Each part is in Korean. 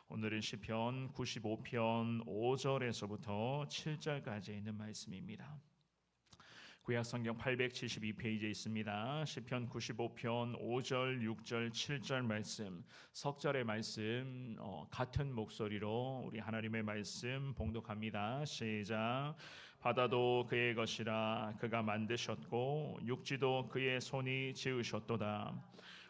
오늘은 시편 95편 5절에서부터 7절까지 있는 말씀입니다. 구약성경 872페이지에 있습니다. 시편 95편 5절, 6절, 7절 말씀, 석절의 말씀 같은 목소리로 우리 하나님의 말씀 봉독합니다. 시작. 바다도 그의 것이라 그가 만드셨고 육지도 그의 손이 지으셨도다.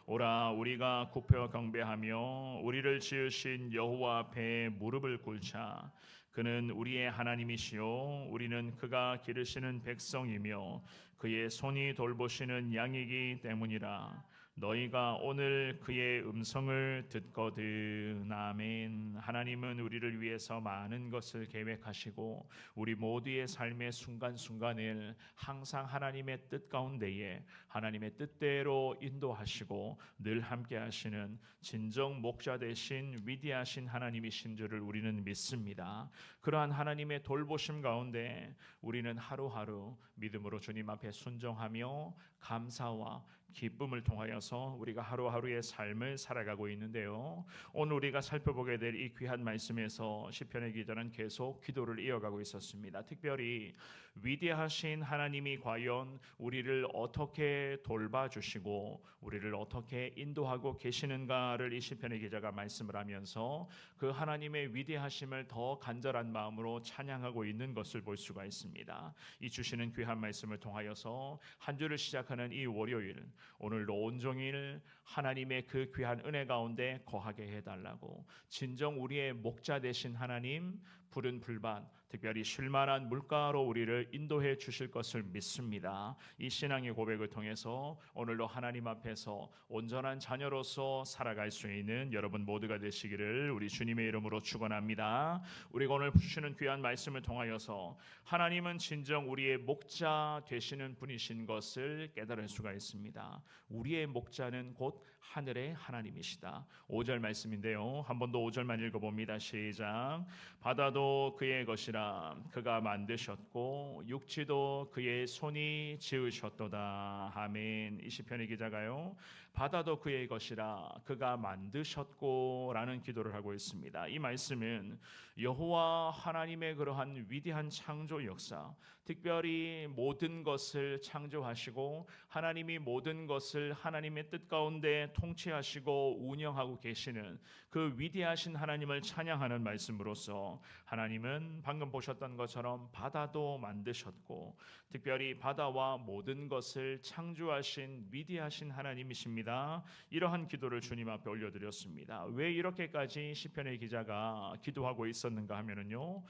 오라 우리가 굽혀 경배하며 우리를 지으신 여호와 앞에 무릎을 꿇자. 그는 우리의 하나님이시요 우리는 그가 기르시는 백성이며 그의 손이 돌보시는 양이기 때문이라. 너희가 오늘 그의 음성을 듣거든. 아멘. 하나님은 우리를 위해서 많은 것을 계획하시고 우리 모두의 삶의 순간순간을 항상 하나님의 뜻 가운데에 하나님의 뜻대로 인도하시고 늘 함께 하시는 진정 목자 되신 위대하신 하나님이신 줄을 우리는 믿습니다. 그러한 하나님의 돌보심 가운데 우리는 하루하루 믿음으로 주님 앞에 순종하며 감사와 기쁨을 통하여서 우리가 하루하루의 삶을 살아가고 있는데요. 오늘 우리가 살펴보게 될 이 귀한 말씀에서 시편의 기자는 계속 기도를 이어가고 있었습니다. 특별히 위대하신 하나님이 과연 우리를 어떻게 돌봐주시고 우리를 어떻게 인도하고 계시는가를 이 시편의 기자가 말씀을 하면서 그 하나님의 위대하심을 더 간절한 마음으로 찬양하고 있는 것을 볼 수가 있습니다. 이 주시는 귀한 말씀을 통하여서 한 주를 시작하는 이 월요일, 오늘도 온종일 하나님의 그 귀한 은혜 가운데 거하게 해달라고 진정 우리의 목자 되신 하나님 푸른 풀밭 특별히 쉴만한 물가로 우리를 인도해 주실 것을 믿습니다. 이 신앙의 고백을 통해서 오늘도 하나님 앞에서 온전한 자녀로서 살아갈 수 있는 여러분 모두가 되시기를 우리 주님의 이름으로 축원합니다. 우리가 오늘 주시는 귀한 말씀을 통하여서 하나님은 진정 우리의 목자 되시는 분이신 것을 깨달을 수가 있습니다. 우리의 목자는 곧 하늘의 하나님이시다. 5절 말씀인데요. 한 번 더 5절만 읽어봅니다. 시작. 바다도 그의 것이라 그가 만드셨고 육지도 그의 손이 지으셨도다. 아멘. 이 시편의 기자가요, 바다도 그의 것이라 그가 만드셨고 라는 기도를 하고 있습니다. 이 말씀은 여호와 하나님의 그러한 위대한 창조 역사, 특별히 모든 것을 창조하시고 하나님이 모든 것을 하나님의 뜻 가운데 통치하시고 운영하고 계시는 그 위대하신 하나님을 찬양하는 말씀으로서 하나님은 방금 보셨던 것처럼 바다도 만드셨고 특별히 바다와 모든 것을 창조하신 위대하신 하나님이십니다. 이러한 기도를 주님 앞에 올려드렸습니다. 왜 이렇게까지 시편의 기자가 기도하고 있었는가 하면은요,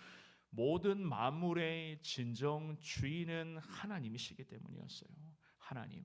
모든 만물의 진정 주인은 하나님이시기 때문이었어요. 하나님,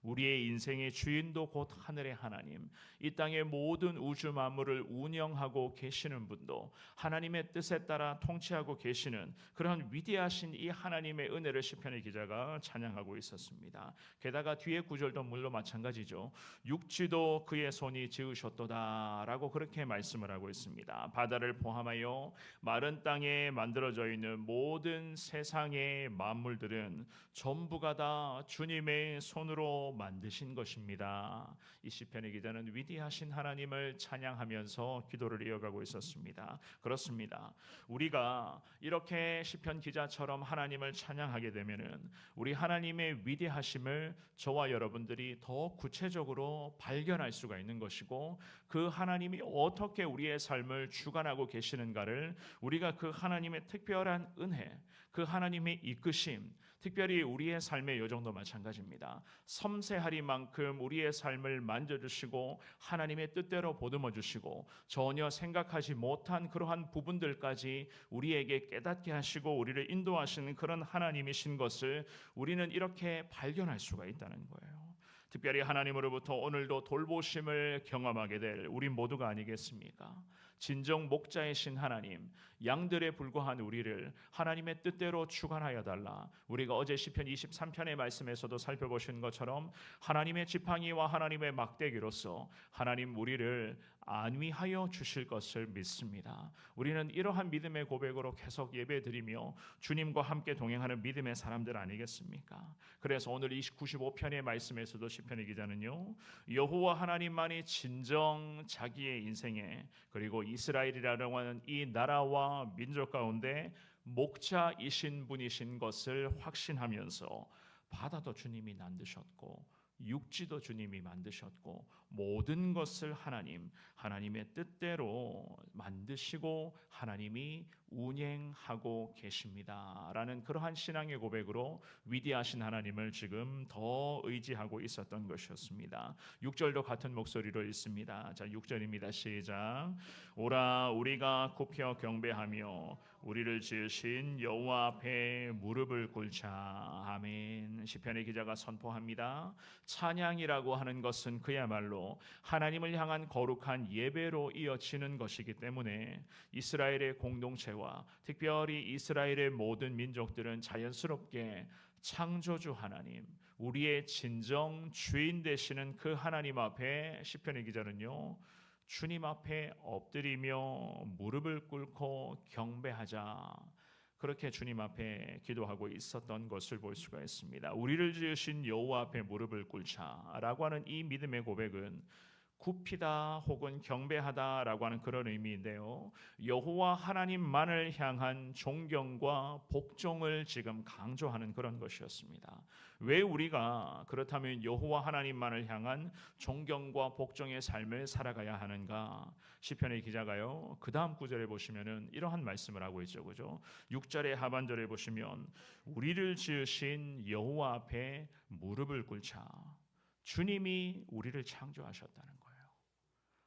우리의 인생의 주인도 곧 하늘의 하나님, 이 땅의 모든 우주 만물을 운영하고 계시는 분도 하나님의 뜻에 따라 통치하고 계시는 그런 위대하신 이 하나님의 은혜를 시편의 기자가 찬양하고 있었습니다. 게다가 뒤에 구절도 물론 마찬가지죠. 육지도 그의 손이 지으셨도다 라고 그렇게 말씀을 하고 있습니다. 바다를 포함하여 마른 땅에 만들어져 있는 모든 세상의 만물들은 전부가 다 주님의 손으로 만드신 것입니다. 이 시편의 기자는 위대하신 하나님을 찬양하면서 기도를 이어가고 있었습니다. 그렇습니다. 우리가 이렇게 시편 기자처럼 하나님을 찬양하게 되면은 우리 하나님의 위대하심을 저와 여러분들이 더 구체적으로 발견할 수가 있는 것이고 그 하나님이 어떻게 우리의 삶을 주관하고 계시는가를 우리가 그 하나님의 특별한 은혜, 그 하나님의 이끄심, 특별히 우리의 삶의 여정도 마찬가지입니다. 섬세하리만큼 우리의 삶을 만져주시고 하나님의 뜻대로 보듬어 주시고 전혀 생각하지 못한 그러한 부분들까지 우리에게 깨닫게 하시고 우리를 인도하시는 그런 하나님이신 것을 우리는 이렇게 발견할 수가 있다는 거예요. 특별히 하나님으로부터 오늘도 돌보심을 경험하게 될 우리 모두가 아니겠습니까? 진정 목자이신 하나님, 양들에 불과한 우리를 하나님의 뜻대로 주관하여 달라. 우리가 어제 시편 23편의 말씀에서도 살펴보신 것처럼 하나님의 지팡이와 하나님의 막대기로서 하나님 우리를 안위하여 주실 것을 믿습니다. 우리는 이러한 믿음의 고백으로 계속 예배드리며 주님과 함께 동행하는 믿음의 사람들 아니겠습니까? 그래서 오늘 이 95편의 말씀에서도 시편의 기자는요, 여호와 하나님만이 진정 자기의 인생에, 그리고 이스라엘이라고 하는 이 나라와 민족 가운데 목자이신 분이신 것을 확신하면서 바다도 주님이 만드셨고 육지도 주님이 만드셨고 모든 것을 하나님의 뜻대로 만드시고 하나님이 운행하고 계십니다라는 그러한 신앙의 고백으로 위대하신 하나님을 지금 더 의지하고 있었던 것이었습니다. 6절도 같은 목소리로 읽습니다. 자, 6절입니다. 시작. 오라 우리가 굽혀 경배하며 우리를 지으신 여호와 앞에 무릎을 꿇자. 아멘. 시편의 기자가 선포합니다. 찬양이라고 하는 것은 그야말로 하나님을 향한 거룩한 예배로 이어지는 것이기 때문에 이스라엘의 공동체와 특별히 이스라엘의 모든 민족들은 자연스럽게 창조주 하나님, 우리의 진정 주인 되시는 그 하나님 앞에 시편의 기자는요, 주님 앞에 엎드리며 무릎을 꿇고 경배하자. 그렇게 주님 앞에 기도하고 있었던 것을 볼 수가 있습니다. 우리를 지으신 여호와 앞에 무릎을 꿇자라고 하는 이 믿음의 고백은 굽히다 혹은 경배하다라고 하는 그런 의미인데요. 여호와 하나님만을 향한 존경과 복종을 지금 강조하는 그런 것이었습니다. 왜 우리가 그렇다면 여호와 하나님만을 향한 존경과 복종의 삶을 살아가야 하는가? 시편의 기자가요, 그 다음 구절에 보시면은 이러한 말씀을 하고 있죠, 그죠? 6절의 하반절에 보시면 우리를 지으신 여호와 앞에 무릎을 꿇자. 주님이 우리를 창조하셨다는 거예요.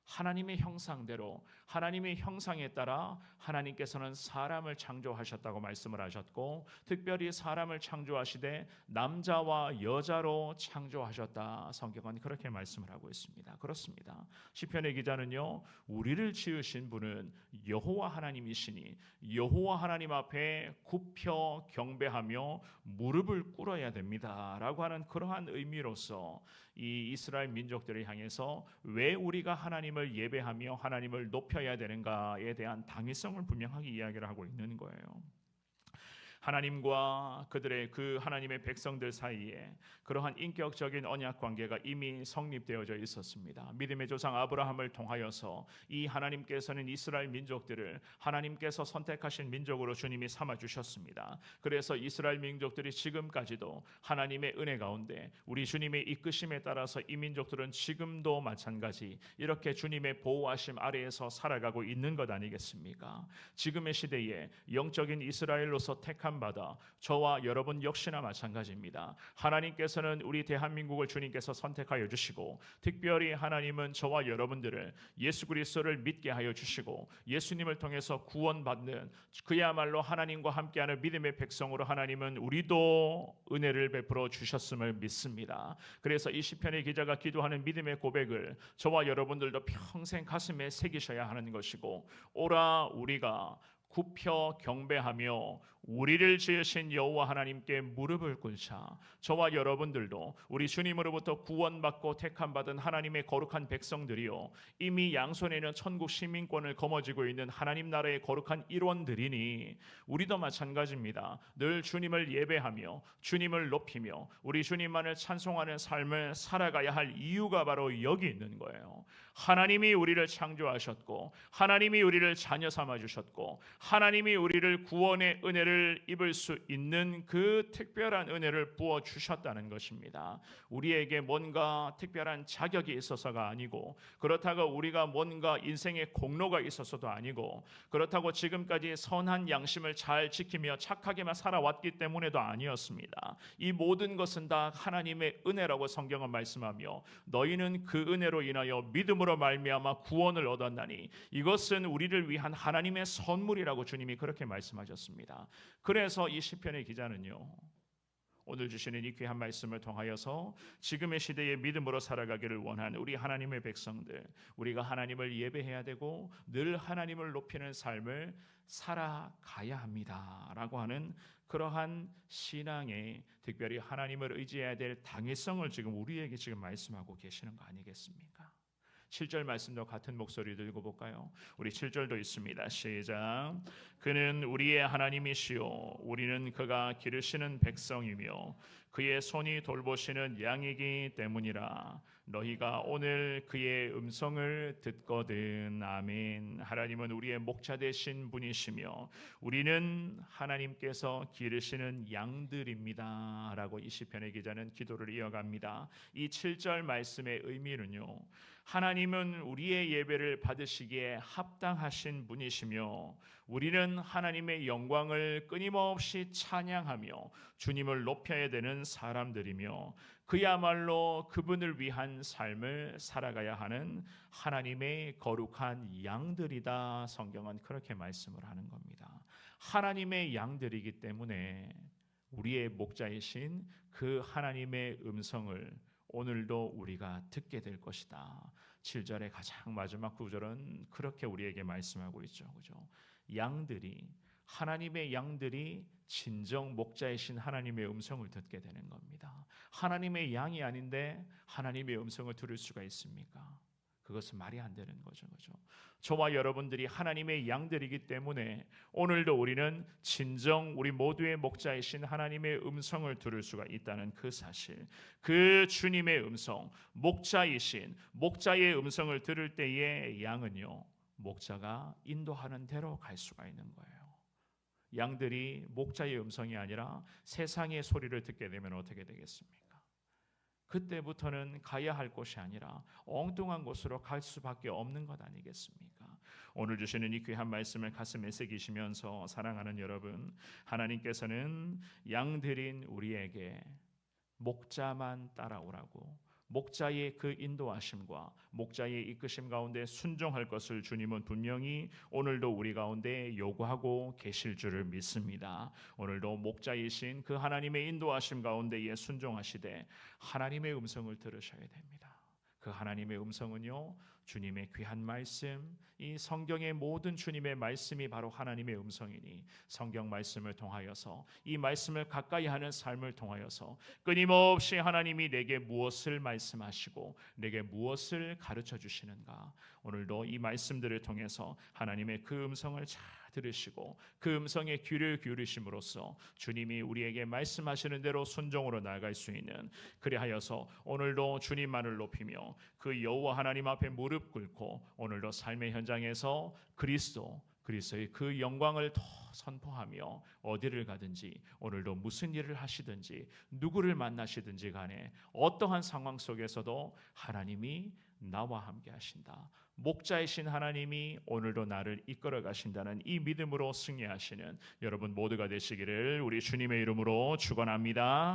하나님의 형상대로 하나님의 형상에 따라 하나님께서는 사람을 창조하셨다고 말씀을 하셨고, 특별히 사람을 창조하시되 남자와 여자로 창조하셨다. 성경은 그렇게 말씀을 하고 있습니다. 그렇습니다. 시편의 기자는요, 우리를 지으신 분은 여호와 하나님이시니 여호와 하나님 앞에 굽혀 경배하며 무릎을 꿇어야 됩니다 라고 하는 그러한 의미로서 이 이스라엘 민족들을 향해서 왜 우리가 하나님을 예배하며 하나님을 높여야 되는가에 대한 당위성을 분명하게 이야기를 하고 있는 거예요. 하나님과 그들의 그 하나님의 백성들 사이에 그러한 인격적인 언약 관계가 이미 성립되어져 있었습니다. 믿음의 조상 아브라함을 통하여서 이 하나님께서는 이스라엘 민족들을 하나님께서 선택하신 민족으로 주님이 삼아 주셨습니다. 그래서 이스라엘 민족들이 지금까지도 하나님의 은혜 가운데 우리 주님의 이끄심에 따라서 이 민족들은 지금도 마찬가지 이렇게 주님의 보호하심 아래에서 살아가고 있는 것 아니겠습니까? 지금의 시대에 영적인 이스라엘로서 택함 받아 저와 여러분 역시나 마찬가지입니다. 하나님께서는 우리 대한민국을 주님께서 선택하여 주시고, 특별히 하나님은 저와 여러분들을 예수 그리스도를 믿게 하여 주시고 예수님을 통해서 구원받는 그야말로 하나님과 함께하는 믿음의 백성으로 하나님은 우리도 은혜를 베풀어 주셨음을 믿습니다. 그래서 이 시편의 기자가 기도하는 믿음의 고백을 저와 여러분들도 평생 가슴에 새기셔야 하는 것이고, 오라 우리가 굽혀 경배하며 우리를 지으신 여호와 하나님께 무릎을 꿇자. 저와 여러분들도 우리 주님으로부터 구원받고 택함받은 하나님의 거룩한 백성들이요, 이미 양손에는 천국 시민권을 거머쥐고 있는 하나님 나라의 거룩한 일원들이니 우리도 마찬가지입니다. 늘 주님을 예배하며 주님을 높이며 우리 주님만을 찬송하는 삶을 살아가야 할 이유가 바로 여기 있는 거예요. 하나님이 우리를 창조하셨고 하나님이 우리를 자녀 삼아 주셨고 하나님이 우리를 구원의 은혜를 입을 수 있는 그 특별한 은혜를 부어 주셨다는 것입니다. 우리에게 뭔가 특별한 자격이 있어서가 아니고, 그렇다고 우리가 뭔가 인생의 공로가 있어서도 아니고, 그렇다고 지금까지 선한 양심을 잘 지키며 착하게만 살아왔기 때문에도 아니었습니다. 이 모든 것은 다 하나님의 은혜라고 성경은 말씀하며, 너희는 그 은혜로 인하여 믿음으로 말미암아 구원을 얻었나니 이것은 우리를 위한 하나님의 선물이라고 주님이 그렇게 말씀하셨습니다. 그래서 이 시편의 기자는요, 오늘 주시는 이 귀한 말씀을 통하여서 지금의 시대에 믿음으로 살아가기를 원하는 우리 하나님의 백성들, 우리가 하나님을 예배해야 되고 늘 하나님을 높이는 삶을 살아가야 합니다라고 하는 그러한 신앙에 특별히 하나님을 의지해야 될 당위성을 지금 우리에게 지금 말씀하고 계시는 거 아니겠습니까? 7절 말씀도 같은 목소리 들고 볼까요? 우리 7절도 있습니다. 시작. 그는 우리의 하나님이시요 우리는 그가 기르시는 백성이며 그의 손이 돌보시는 양이기 때문이라. 너희가 오늘 그의 음성을 듣거든. 아멘. 하나님은 우리의 목자 되신 분이시며 우리는 하나님께서 기르시는 양들입니다 라고 이 시편의 기자는 기도를 이어갑니다. 이 7절 말씀의 의미는요, 하나님은 우리의 예배를 받으시기에 합당하신 분이시며 우리는 하나님의 영광을 끊임없이 찬양하며 주님을 높여야 되는 사람들이며 그야말로 그분을 위한 삶을 살아가야 하는 하나님의 거룩한 양들이다. 성경은 그렇게 말씀을 하는 겁니다. 하나님의 양들이기 때문에 우리의 목자이신 그 하나님의 음성을 오늘도 우리가 듣게 될 것이다. 7절의 가장 마지막 구절은 그렇게 우리에게 말씀하고 있죠. 그죠? 하나님의 양들이 진정 목자이신 하나님의 음성을 듣게 되는 겁니다. 하나님의 양이 아닌데 하나님의 음성을 들을 수가 있습니까? 그것은 말이 안 되는 거죠. 그죠? 저와 여러분들이 하나님의 양들이기 때문에 오늘도 우리는 진정 우리 모두의 목자이신 하나님의 음성을 들을 수가 있다는 그 사실, 그 주님의 음성, 목자의 음성을 들을 때에 양은요, 목자가 인도하는 대로 갈 수가 있는 거예요. 양들이 목자의 음성이 아니라 세상의 소리를 듣게 되면 어떻게 되겠습니까? 그때부터는 가야 할 곳이 아니라 엉뚱한 곳으로 갈 수밖에 없는 것 아니겠습니까? 오늘 주시는 이 귀한 말씀을 가슴에 새기시면서 사랑하는 여러분, 하나님께서는 양들인 우리에게 목자만 따라오라고, 목자의 그 인도하심과 목자의 이끄심 가운데 순종할 것을 주님은 분명히 오늘도 우리 가운데 요구하고 계실 줄을 믿습니다. 오늘도 목자이신 그 하나님의 인도하심 가운데에 순종하시되 하나님의 음성을 들으셔야 됩니다. 그 하나님의 음성은요, 주님의 귀한 말씀, 이 성경의 모든 주님의 말씀이 바로 하나님의 음성이니 성경 말씀을 통하여서 이 말씀을 가까이 하는 삶을 통하여서 끊임없이 하나님이 내게 무엇을 말씀하시고 내게 무엇을 가르쳐 주시는가, 오늘도 이 말씀들을 통해서 하나님의 그 음성을 잘 들으시고 그 음성에 귀를 기울이심으로써 주님이 우리에게 말씀하시는 대로 순종으로 나아갈 수 있는, 그리하여서 오늘도 주님만을 높이며 그 여호와 하나님 앞에 무릎 꿇고 오늘도 삶의 현장에서 그리스도의 그 영광을 더 선포하며 어디를 가든지 오늘도 무슨 일을 하시든지 누구를 만나시든지 간에 어떠한 상황 속에서도 하나님이 나와 함께 하신다. 목자이신 하나님이 오늘도 나를 이끌어 가신다는 이 믿음으로 승리하시는 여러분 모두가 되시기를 우리 주님의 이름으로 축원합니다.